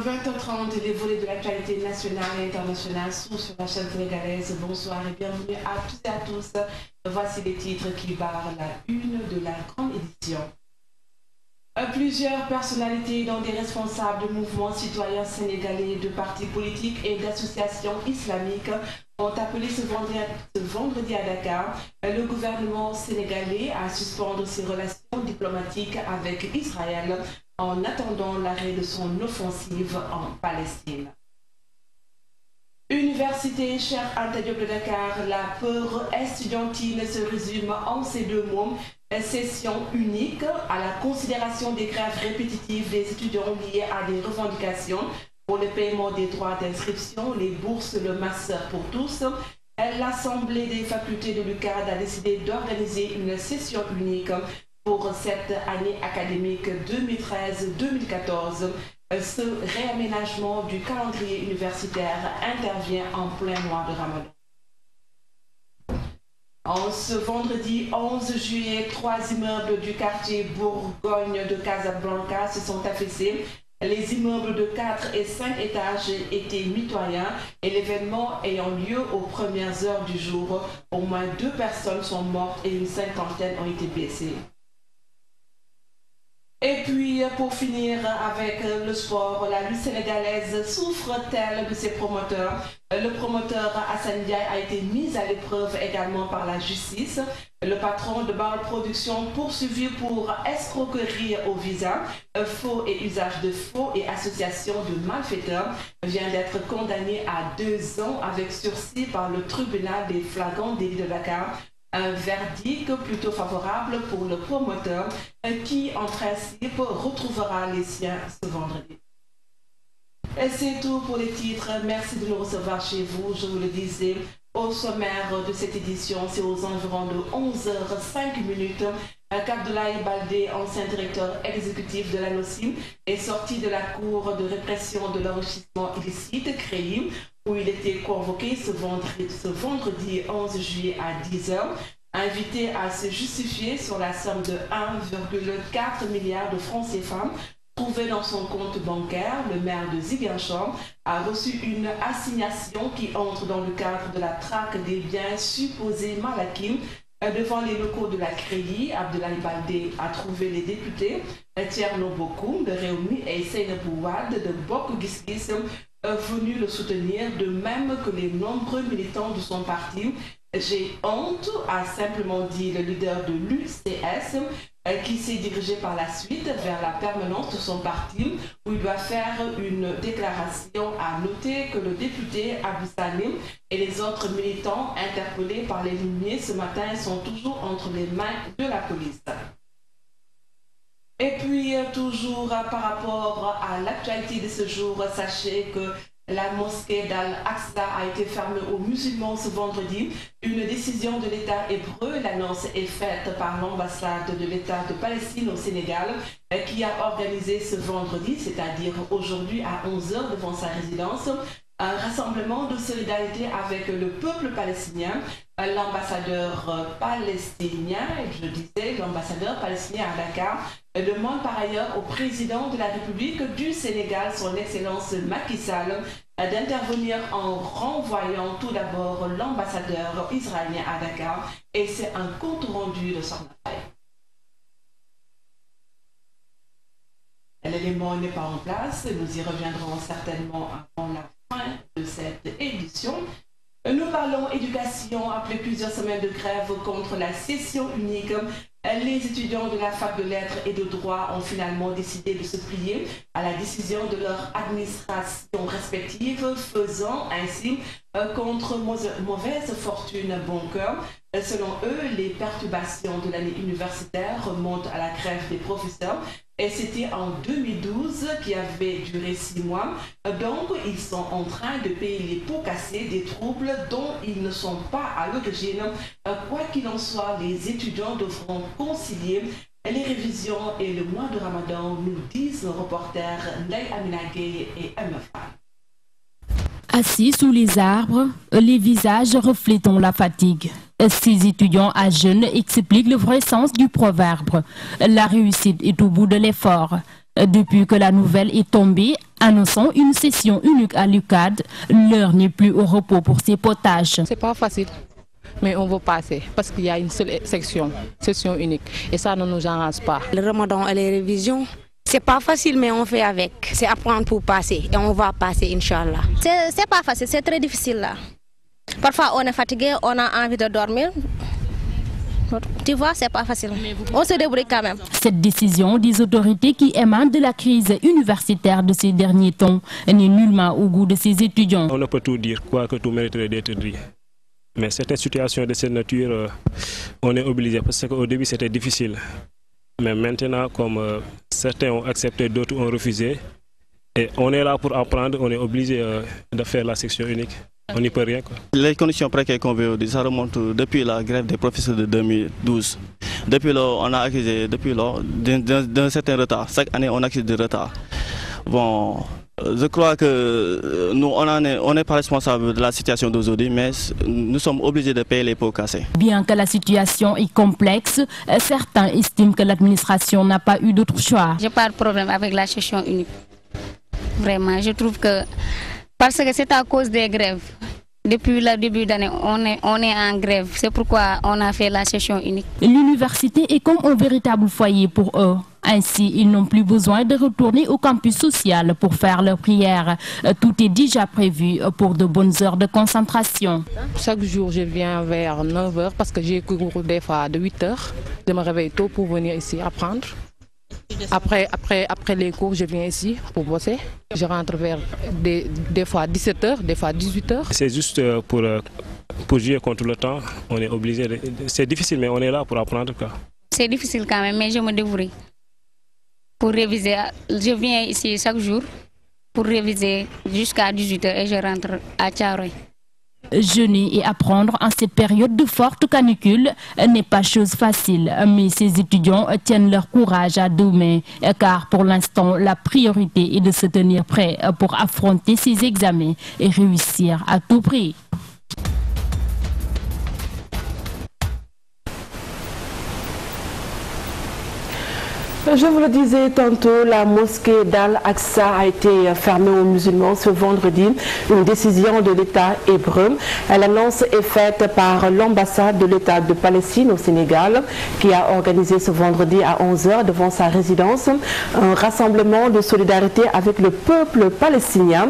20h30, les volets de l'actualité nationale et internationale sont sur la chaîne sénégalaise. Bonsoir et bienvenue à toutes et à tous. Voici les titres qui barrent la une de la grande édition. Plusieurs personnalités, dont des responsables de mouvements citoyens sénégalais, de partis politiques et d'associations islamiques, ont appelé ce vendredi à Dakar le gouvernement sénégalais à suspendre ses relations diplomatiques avec Israël en attendant l'arrêt de son offensive en Palestine. Université Cheikh Anta Diop de Dakar, la peur estudiantine se résume en ces deux mots. Session unique à la considération des grèves répétitives des étudiants liés à des revendications pour le paiement des droits d'inscription, les bourses, le master pour tous. L'Assemblée des facultés de l'UCAD a décidé d'organiser une session unique pour cette année académique 2013-2014. Ce réaménagement du calendrier universitaire intervient en plein mois de Ramadan. En ce vendredi 11 juillet, 3 immeubles du quartier Bourgogne de Casablanca se sont affaissés. Les immeubles de 4 et 5 étages étaient mitoyens et l'événement ayant lieu aux premières heures du jour, au moins 2 personnes sont mortes et une cinquantaine ont été blessées. Et puis, pour finir avec le sport, la lutte sénégalaise souffre-t-elle de ses promoteurs? Le promoteur Hassan Ndiaye a été mis à l'épreuve également par la justice. Le patron de Baol Production, poursuivi pour escroquerie au visa, faux et usage de faux et association de malfaiteurs, vient d'être condamné à 2 ans avec sursis par le tribunal des flagrants délits de Dakar. Un verdict plutôt favorable pour le promoteur qui, en principe, retrouvera les siens ce vendredi. Et c'est tout pour les titres. Merci de nous recevoir chez vous. Je vous le disais, au sommaire de cette édition, c'est aux environs de 11h05. Abdoulaye Baldé, ancien directeur exécutif de l'ANOCIM, est sorti de la cour de répression de l'enrichissement illicite, CREI, où il était convoqué ce vendredi 11 juillet à 10h, invité à se justifier sur la somme de 1,4 milliard de francs CFA trouvée dans son compte bancaire. Le maire de Ziguinchor a reçu une assignation qui entre dans le cadre de la traque des biens supposés mal acquis. Devant les locaux de la CREI, Abdoulaye Baldé a trouvé les députés Thierno Bokoum de Rewmi et Seynabou Wade de Bokk Gis Gis venus le soutenir, de même que les nombreux militants de son parti. J'ai honte, a simplement dit le leader de l'UCS, qui s'est dirigé par la suite vers la permanence de son parti, où il doit faire une déclaration. À noter que le député Abou Salim et les autres militants interpellés par les Lumiers ce matin sont toujours entre les mains de la police. Et puis, toujours par rapport à l'actualité de ce jour, sachez que la mosquée d'Al-Aqsa a été fermée aux musulmans ce vendredi. Une décision de l'État hébreu, l'annonce est faite par l'ambassade de l'État de Palestine au Sénégal, qui a organisé ce vendredi, c'est-à-dire aujourd'hui à 11h devant sa résidence, un rassemblement de solidarité avec le peuple palestinien. L'ambassadeur palestinien, l'ambassadeur palestinien à Dakar, demande par ailleurs au président de la République du Sénégal, son Excellence Macky Sall, d'intervenir en renvoyant tout d'abord l'ambassadeur israélien à Dakar, et c'est un compte rendu de son affaire. L'élément n'est pas en place, nous y reviendrons certainement avant la fin de cette édition. Nous parlons éducation. Après plusieurs semaines de grève contre la session unique, les étudiants de la fac de lettres et de droit ont finalement décidé de se plier à la décision de leur administration respective, faisant ainsi contre mauvaise fortune bon cœur. Selon eux, les perturbations de l'année universitaire remontent à la grève des professeurs et c'était en 2012 qui avait duré 6 mois. Donc, ils sont en train de payer les pots cassés des troubles dont ils ne sont pas à l'origine. Quoi qu'il en soit, les étudiants devront concilier les révisions et le mois de Ramadan, nous disent nos reporters Ndeye Amina Gueye et MFA. Assis sous les arbres, les visages reflétant la fatigue. Ces étudiants à jeunes expliquent le vrai sens du proverbe. La réussite est au bout de l'effort. Depuis que la nouvelle est tombée, Annonçant une session unique à l'UCAD, l'heure n'est plus au repos pour ces potages. C'est pas facile, mais on va passer parce qu'il y a une seule session unique et ça ne nous arrange pas. Le ramadan et les révisions, c'est pas facile, mais on fait avec. C'est apprendre pour passer et on va passer, Inch'Allah. C'est pas facile, c'est très difficile là. Parfois on est fatigué, on a envie de dormir. Tu vois, c'est pas facile. On se débrouille quand même. Cette décision des autorités qui émane de la crise universitaire de ces derniers temps n'est nullement au goût de ces étudiants. On ne peut tout dire, quoi que tout mériterait d'être dit. Mais certaines situations de cette nature, on est obligé parce qu'au début c'était difficile. Mais maintenant, comme certains ont accepté, d'autres ont refusé, et on est là pour apprendre, on est obligé de faire la section unique. On n'y peut rien, quoi. Les conditions précaires qu'on vit aujourd'hui, ça remonte depuis la grève des professeurs de 2012. Depuis là, on a accusé d'un certain retard. Chaque année, on accuse de retard. Bon, je crois que nous, on n'est pas responsable de la situation d'aujourd'hui, mais nous sommes obligés de payer les pots cassés. Bien que la situation est complexe, certains estiment que l'administration n'a pas eu d'autre choix. J'ai pas de problème avec la session unique. Vraiment, je trouve que parce que c'est à cause des grèves. Depuis le début d'année, on est en grève. C'est pourquoi on a fait la session unique. L'université est comme un véritable foyer pour eux. Ainsi, ils n'ont plus besoin de retourner au campus social pour faire leurs prières. Tout est déjà prévu pour de bonnes heures de concentration. Chaque jour, je viens vers 9 h parce que j'ai cours des fois de 8 h. Je me réveille tôt pour venir ici apprendre. Après les cours, je viens ici pour bosser. Je rentre vers des fois 17 h, des fois 18 h. C'est juste pour jouer contre le temps. On est obligé. C'est difficile, mais on est là pour apprendre, quoi. C'est difficile quand même, mais je me débrouille pour réviser. Je viens ici chaque jour pour réviser jusqu'à 18 h et je rentre à Thiaroye. Jeûner et apprendre en cette période de forte canicule n'est pas chose facile, mais ces étudiants tiennent leur courage à deux mains, car pour l'instant, la priorité est de se tenir prêt pour affronter ces examens et réussir à tout prix. Je vous le disais tantôt, la mosquée d'Al-Aqsa a été fermée aux musulmans ce vendredi, une décision de l'État hébreu. L'annonce est faite par l'ambassade de l'État de Palestine au Sénégal, qui a organisé ce vendredi à 11 h devant sa résidence un rassemblement de solidarité avec le peuple palestinien.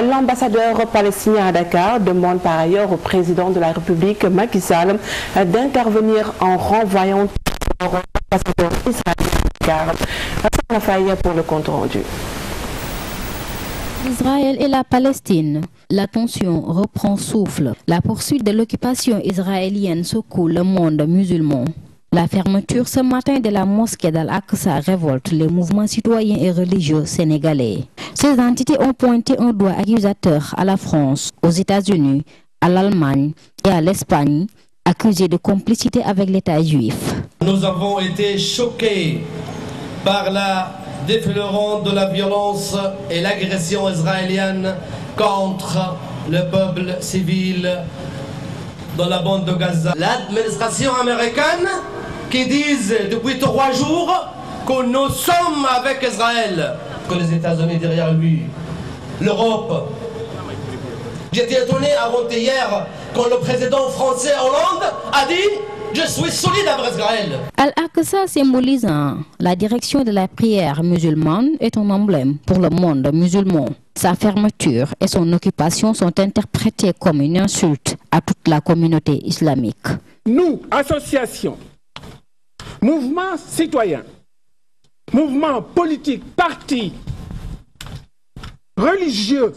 L'ambassadeur palestinien à Dakar demande par ailleurs au président de la République, Macky Sall, d'intervenir en renvoyant l'ambassadeur israélien. Pour le compte rendu. Israël et la Palestine. La tension reprend souffle. La poursuite de l'occupation israélienne secoue le monde musulman. La fermeture ce matin de la mosquée d'Al-Aqsa révolte les mouvements citoyens et religieux sénégalais. Ces entités ont pointé un doigt accusateur à la France, aux États-Unis, à l'Allemagne et à l'Espagne, accusés de complicité avec l'État juif. Nous avons été choqués par la déferlante de la violence et l'agression israélienne contre le peuple civil dans la bande de Gaza. L'administration américaine qui disent depuis 3 jours que nous sommes avec Israël, que les États-Unis derrière lui, l'Europe. J'étais étonné avant-hier quand le président français Hollande a dit « Je suis solide avec Israël ». Al-Aqsa symbolisant la direction de la prière musulmane est un emblème pour le monde musulman. Sa fermeture et son occupation sont interprétées comme une insulte à toute la communauté islamique. Nous, associations, mouvements citoyens, mouvements politiques, partis, religieux,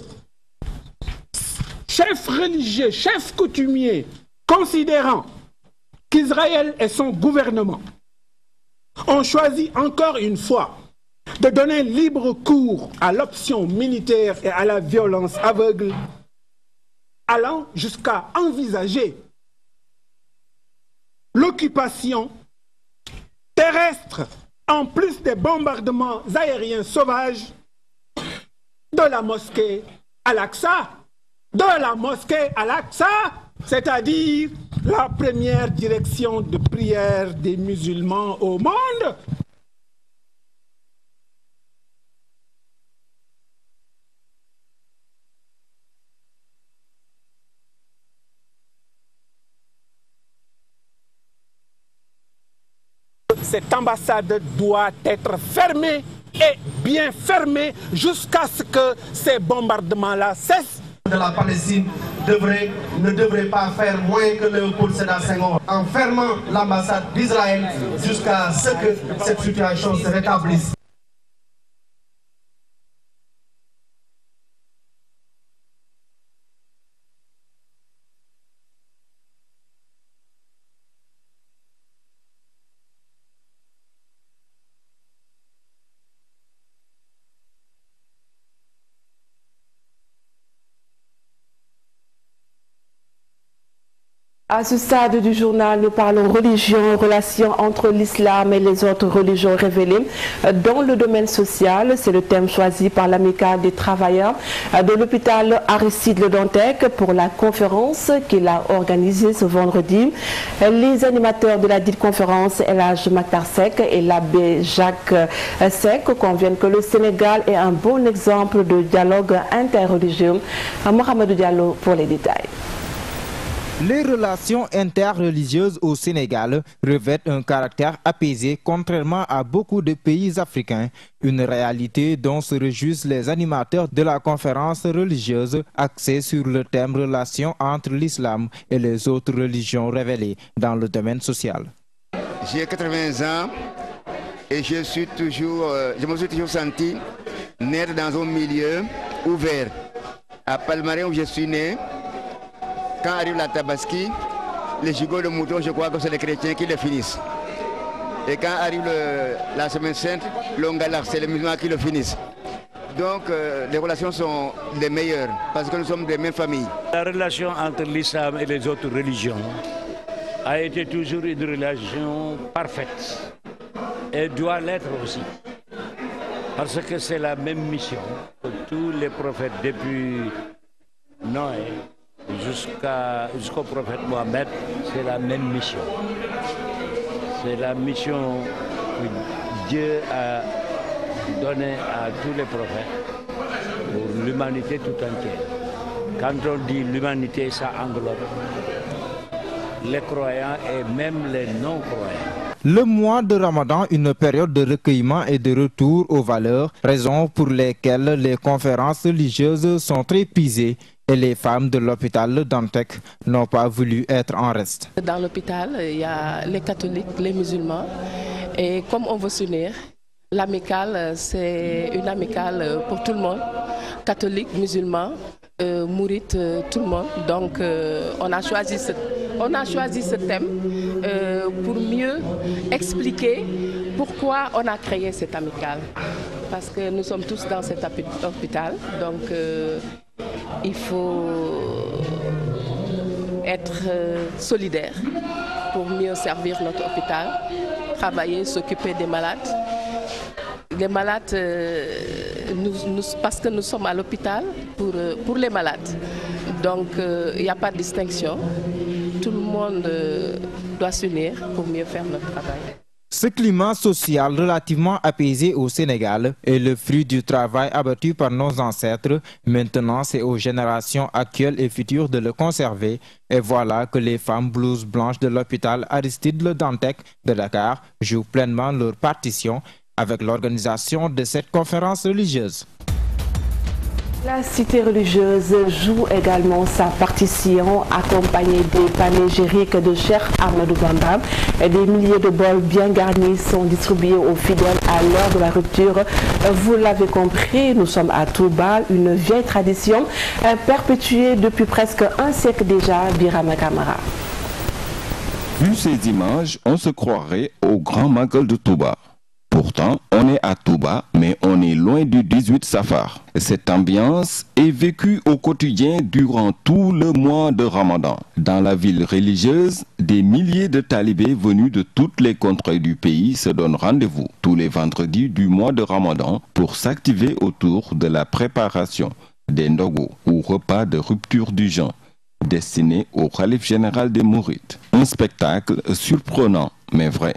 chefs religieux, chefs coutumiers, considérant qu'Israël et son gouvernement ont choisi encore une fois de donner libre cours à l'option militaire et à la violence aveugle, allant jusqu'à envisager l'occupation terrestre, en plus des bombardements aériens sauvages, de la mosquée Al-Aqsa, c'est-à-dire la première direction de prière des musulmans au monde. cette ambassade doit être fermée et bien fermée jusqu'à ce que ces bombardements-là cessent. De la Palestine ne devrait pas faire moins que Léopold Sédar Senghor en fermant l'ambassade d'Israël jusqu'à ce que cette situation se rétablisse. À ce stade du journal, nous parlons religion, relations entre l'islam et les autres religions révélées dans le domaine social. C'est le thème choisi par l'Amicale des travailleurs de l'hôpital Aristide Le Dantec pour la conférence qu'il a organisée ce vendredi. Les animateurs de la dite conférence, El Hadj Makhtar Seck et l'abbé Jacques Seck, conviennent que le Sénégal est un bon exemple de dialogue interreligieux. Mohamedou Diallo pour les détails. Les relations interreligieuses au Sénégal revêtent un caractère apaisé contrairement à beaucoup de pays africains, une réalité dont se réjouissent les animateurs de la conférence religieuse axée sur le thème relations entre l'islam et les autres religions révélées dans le domaine social. J'ai 80 ans et je me suis toujours senti naître dans un milieu ouvert. À Palmarin où je suis né, quand arrive la Tabaski, les gigots de mouton, je crois que c'est les chrétiens qui le finissent. Et quand arrive la Semaine Sainte, l'Ongalar, c'est les musulmans qui le finissent. Donc les relations sont les meilleures parce que nous sommes des mêmes familles. La relation entre l'islam et les autres religions a été toujours une relation parfaite et doit l'être aussi. Parce que c'est la même mission que tous les prophètes depuis Noé jusqu'au prophète Mohammed, c'est la même mission. C'est la mission que Dieu a donnée à tous les prophètes pour l'humanité tout entière. Quand on dit l'humanité, ça englobe les croyants et même les non-croyants. Le mois de Ramadan, une période de recueillement et de retour aux valeurs, raison pour lesquelles les conférences religieuses sont très prisées. Et les femmes de l'hôpital Le Dantec n'ont pas voulu être en reste. Dans l'hôpital, il y a les catholiques, les musulmans. Et comme on veut s'unir, l'amicale, c'est une amicale pour tout le monde. Catholiques, musulmans, mourites, tout le monde. Donc on a choisi ce thème pour mieux expliquer pourquoi on a créé cette amicale. Parce que nous sommes tous dans cet hôpital. Donc il faut être solidaire pour mieux servir notre hôpital, travailler, s'occuper des malades. Les malades, parce que nous sommes à l'hôpital pour les malades. Donc il n'y a pas de distinction. Tout le monde doit s'unir pour mieux faire notre travail. Ce climat social relativement apaisé au Sénégal est le fruit du travail abattu par nos ancêtres. Maintenant, c'est aux générations actuelles et futures de le conserver. Et voilà que les femmes blouses blanches de l'hôpital Aristide Le Dantec de Dakar jouent pleinement leur partition avec l'organisation de cette conférence religieuse. La cité religieuse joue également sa partition, accompagnée des panégyriques de Cheikh Ahmadou Bamba. Des milliers de bols bien garnis sont distribués aux fidèles à l'heure de la rupture. Vous l'avez compris, nous sommes à Touba, une vieille tradition perpétuée depuis presque un siècle déjà. Birama Kamara. Vu ces images, on se croirait au grand Magal de Touba. Pourtant, on est à Touba, mais on est loin du 18 Safar. Cette ambiance est vécue au quotidien durant tout le mois de Ramadan. Dans la ville religieuse, des milliers de talibés venus de toutes les contrées du pays se donnent rendez-vous tous les vendredis du mois de Ramadan pour s'activer autour de la préparation des ndogou ou repas de rupture du jeûne destinés au khalife général des Mourides. Un spectacle surprenant, mais vrai.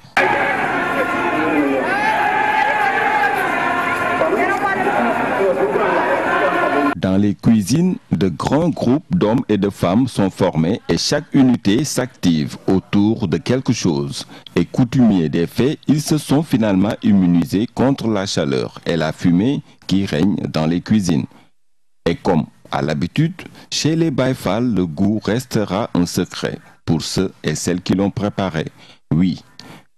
Dans les cuisines, de grands groupes d'hommes et de femmes sont formés et chaque unité s'active autour de quelque chose. Et coutumiers des faits, ils se sont finalement immunisés contre la chaleur et la fumée qui règne dans les cuisines. Et comme à l'habitude, chez les Baye Fall, le goût restera un secret pour ceux et celles qui l'ont préparé. Oui,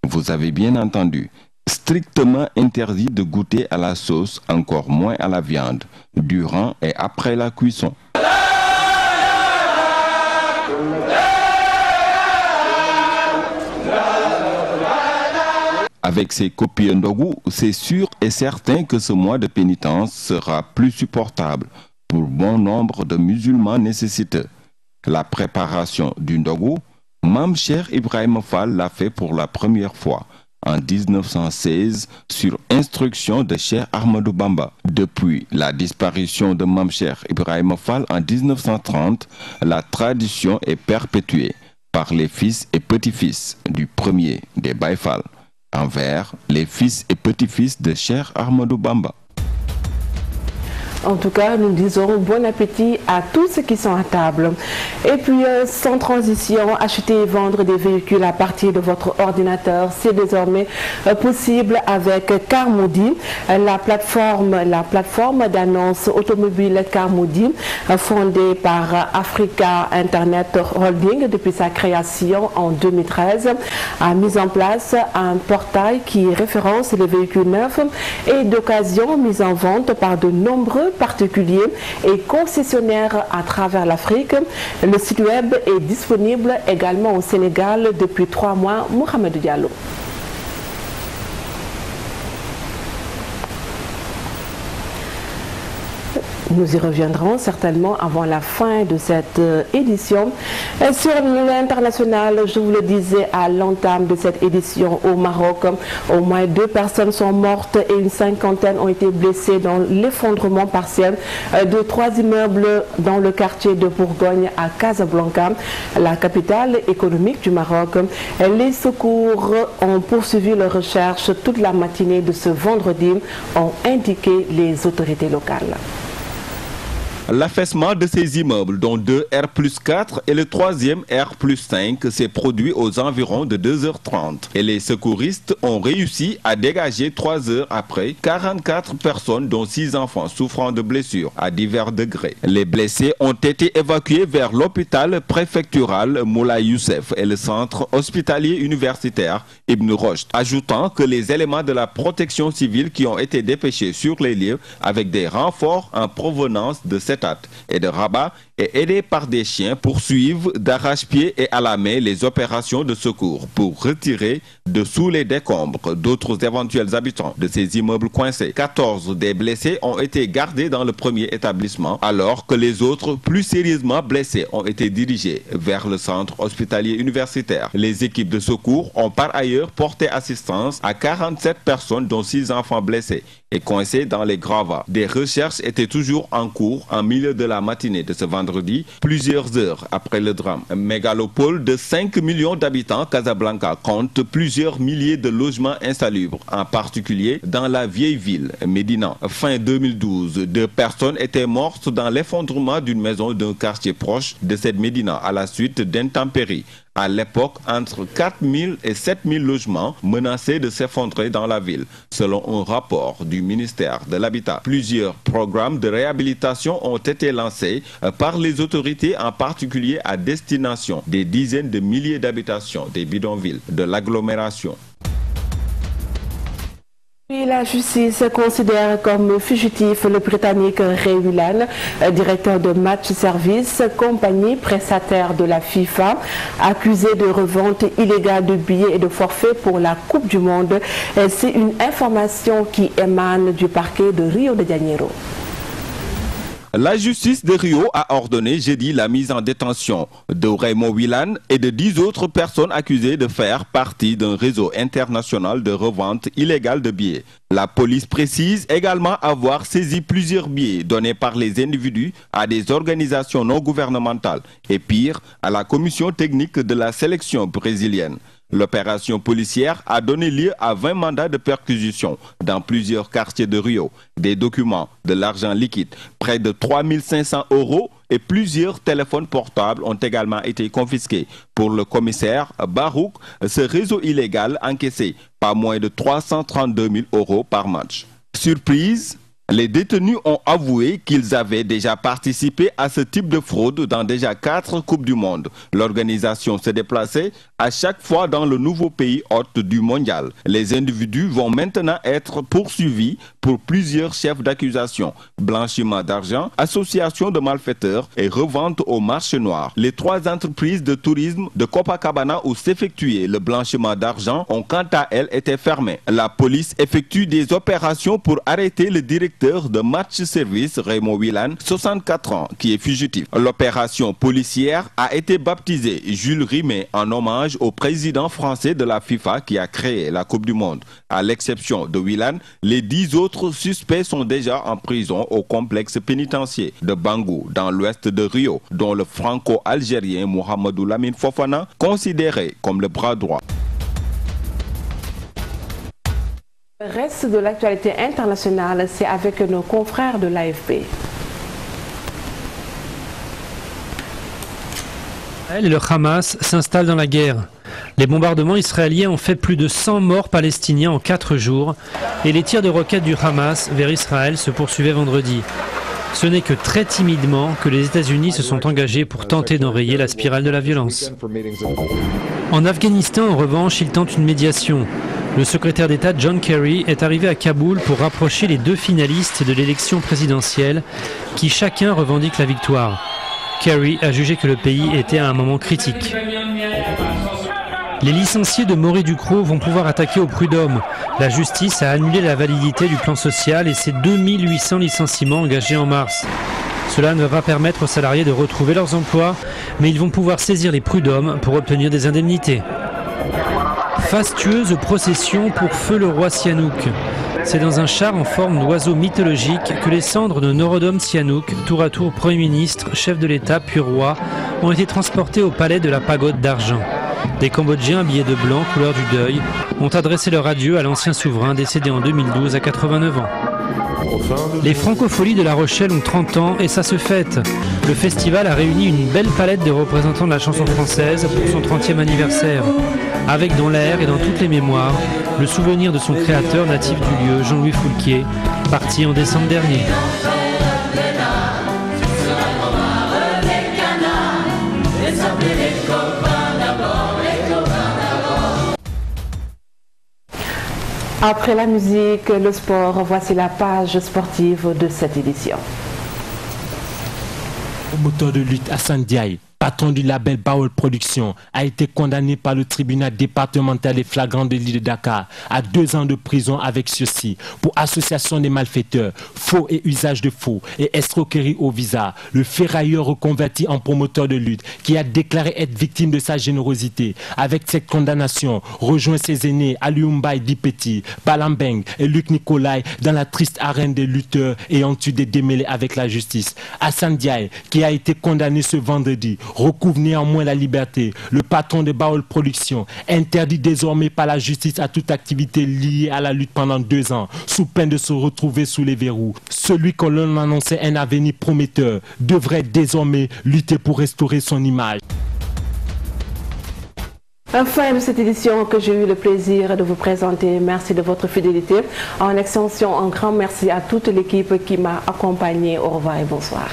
vous avez bien entendu. Strictement interdit de goûter à la sauce, encore moins à la viande, durant et après la cuisson. Avec ces copies Ndogu, c'est sûr et certain que ce mois de pénitence sera plus supportable pour bon nombre de musulmans nécessiteux. La préparation du Ndogu, Mame Cheikh Ibrahima Fall l'a fait pour la première fois en 1916 sur instruction de Cheikh Ahmadou Bamba. Depuis la disparition de Mame Cheikh Ibrahima Fall en 1930, la tradition est perpétuée par les fils et petits-fils du premier des Baye Fall envers les fils et petits-fils de Cheikh Ahmadou Bamba. En tout cas, nous disons bon appétit à tous ceux qui sont à table. Et puis, sans transition, acheter et vendre des véhicules à partir de votre ordinateur, c'est désormais possible avec Carmoudi, la plateforme d'annonce automobile Carmoudi, fondée par Africa Internet Holding depuis sa création en 2013, a mis en place un portail qui référence les véhicules neufs et d'occasion mis en vente par de nombreux particuliers et concessionnaires à travers l'Afrique. Le site web est disponible également au Sénégal depuis 3 mois. Mohamed Diallo. Nous y reviendrons certainement avant la fin de cette édition. Et sur l'international, je vous le disais à l'entame de cette édition au Maroc, au moins 2 personnes sont mortes et une 50aine ont été blessées dans l'effondrement partiel de 3 immeubles dans le quartier de Bourgogne à Casablanca, la capitale économique du Maroc. Les secours ont poursuivi leurs recherches toute la matinée de ce vendredi, ont indiqué les autorités locales. L'affaissement de ces immeubles, dont 2 R+4 et le 3e R+5, s'est produit aux environs de 2h30. Et les secouristes ont réussi à dégager 3 heures après 44 personnes, dont 6 enfants souffrant de blessures à divers degrés. Les blessés ont été évacués vers l'hôpital préfectural Moulay Youssef et le centre hospitalier universitaire Ibn Rushd, ajoutant que les éléments de la protection civile qui ont été dépêchés sur les lieux avec des renforts en provenance de cette et de Rabat et aidés par des chiens poursuivent d'arrache-pied et à la main les opérations de secours pour retirer de sous les décombres d'autres éventuels habitants de ces immeubles coincés. 14 des blessés ont été gardés dans le premier établissement alors que les autres plus sérieusement blessés ont été dirigés vers le centre hospitalier universitaire. Les équipes de secours ont par ailleurs porté assistance à 47 personnes dont 6 enfants blessés et coincés dans les gravats. Des recherches étaient toujours en cours en milieu de la matinée de ce vendredi, plusieurs heures après le drame. Mégalopole de 5 millions d'habitants, Casablanca compte plusieurs milliers de logements insalubres, en particulier dans la vieille ville, Médina. Fin 2012, 2 personnes étaient mortes dans l'effondrement d'une maison d'un quartier proche de cette Médina à la suite d'intempéries. À l'époque, entre 4 000 et 7 000 logements menaçaient de s'effondrer dans la ville, selon un rapport du ministère de l'Habitat. Plusieurs programmes de réhabilitation ont été lancés par les autorités, en particulier à destination des dizaines de milliers d'habitations des bidonvilles de l'agglomération. Et la justice considère comme fugitif le Britannique Ray Whelan, directeur de Match Service, compagnie prestataire de la FIFA, accusé de revente illégale de billets et de forfaits pour la Coupe du Monde. C'est une information qui émane du parquet de Rio de Janeiro. La justice de Rio a ordonné jeudi la mise en détention de Raymond Whelan et de 10 autres personnes accusées de faire partie d'un réseau international de revente illégale de billets. La police précise également avoir saisi plusieurs billets donnés par les individus à des organisations non gouvernementales et pire, à la commission technique de la sélection brésilienne. L'opération policière a donné lieu à 20 mandats de perquisition dans plusieurs quartiers de Rio. Des documents, de l'argent liquide, près de 3 500 € et plusieurs téléphones portables ont également été confisqués. Pour le commissaire Barouk, ce réseau illégal encaissait pas moins de 332 000 € par match. Surprise, les détenus ont avoué qu'ils avaient déjà participé à ce type de fraude dans déjà 4 Coupes du Monde. L'organisation se déplaçait à chaque fois dans le nouveau pays hôte du mondial. Les individus vont maintenant être poursuivis pour plusieurs chefs d'accusation: blanchiment d'argent, association de malfaiteurs et revente au marché noir. Les 3 entreprises de tourisme de Copacabana où s'effectuait le blanchiment d'argent ont quant à elles été fermées. La police effectue des opérations pour arrêter le directeur de Match Service Raymond Willan, 64 ans, qui est fugitif. L'opération policière a été baptisée Jules Rimet en hommage au président français de la FIFA qui a créé la Coupe du Monde. À l'exception de Willan, les 10 autres suspects sont déjà en prison au complexe pénitentiaire de Bangou, dans l'ouest de Rio, dont le franco-algérien Mohamedou Lamine Fofana, considéré comme le bras droit. Le reste de l'actualité internationale, c'est avec nos confrères de l'AFP. Le Hamas s'installe dans la guerre. Les bombardements israéliens ont fait plus de 100 morts palestiniens en 4 jours et les tirs de roquettes du Hamas vers Israël se poursuivaient vendredi. Ce n'est que très timidement que les États-Unis se sont engagés pour tenter d'enrayer la spirale de la violence. En Afghanistan, en revanche, ils tentent une médiation. Le secrétaire d'État John Kerry est arrivé à Kaboul pour rapprocher les 2 finalistes de l'élection présidentielle qui chacun revendique la victoire. Kerry a jugé que le pays était à un moment critique. Les licenciés de Maury Ducrot vont pouvoir attaquer au prud'homme. La justice a annulé la validité du plan social et ses 2800 licenciements engagés en mars. Cela ne va pas permettre aux salariés de retrouver leurs emplois, mais ils vont pouvoir saisir les prud'hommes pour obtenir des indemnités. Fastueuse procession pour feu le roi Sihanouk. C'est dans un char en forme d'oiseau mythologique que les cendres de Norodom Sihanouk, tour à tour Premier ministre, chef de l'État puis roi, ont été transportées au palais de la Pagode d'Argent. Des Cambodgiens habillés de blanc, couleur du deuil, ont adressé leur adieu à l'ancien souverain décédé en 2012 à 89 ans. Les Francopholies de La Rochelle ont 30 ans et ça se fête. Le festival a réuni une belle palette de représentants de la chanson française pour son 30e anniversaire. Avec dans l'air et dans toutes les mémoires, le souvenir de son créateur natif du lieu, Jean-Louis Foulquier, parti en décembre dernier. Après la musique, le sport, voici la page sportive de cette édition. Le moteur de lutte Hassan Diaye, patron du label Baol Productions, a été condamné par le tribunal départemental des flagrants délits de Dakar à 2 ans de prison avec sursis pour association des malfaiteurs, faux et usage de faux et escroquerie au visa. Le ferrailleur reconverti en promoteur de lutte qui a déclaré être victime de sa générosité. Avec cette condamnation, rejoint ses aînés Aliumbaï Dipeti, Balambeng et Luc Nicolai dans la triste arène des lutteurs ayant eu des démêlés avec la justice. Hassan Diaye, qui a été condamné ce vendredi, recouvre néanmoins la liberté. Le patron de Baol Productions interdit désormais par la justice à toute activité liée à la lutte pendant 2 ans, sous peine de se retrouver sous les verrous. Celui qu'on l'on annonçait un avenir prometteur devrait désormais lutter pour restaurer son image. Fin de cette édition que j'ai eu le plaisir de vous présenter. Merci de votre fidélité. En extension, un grand merci à toute l'équipe qui m'a accompagné. Au revoir et bonsoir.